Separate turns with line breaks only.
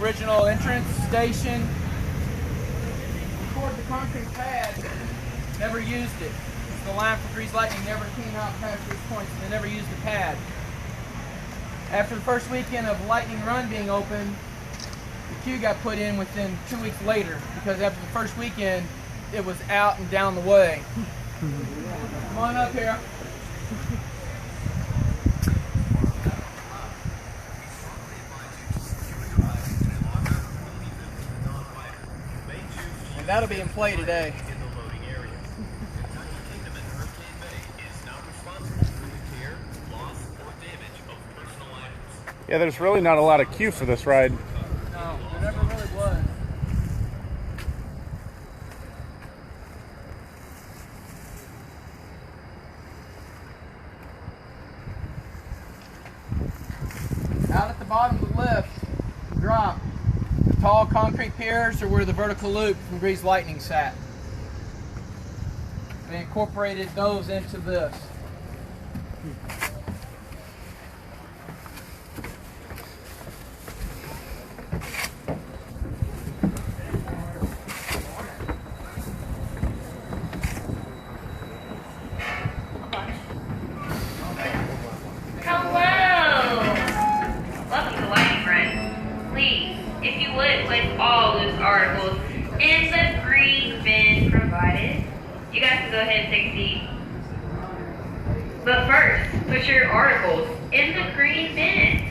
original entrance station. Toward the concrete pad, never used it. The line for Grease Lightning never came out past this point, so they never used the pad. After the first weekend of Lightning Run being open, the queue got put in within 2 weeks later, because after the first weekend, it was out and down the way. Come on up here. And that'll be in play today.
Yeah, there's really not a lot of queue for this ride.
No, there never really was. Out at the bottom of the lift, drop. The tall concrete piers are where the vertical loop from Grease Lightning sat. They incorporated those into this.
If you would, place all loose articles in the green bin provided. You guys can go ahead and take a seat. But first, put your articles in the green bin.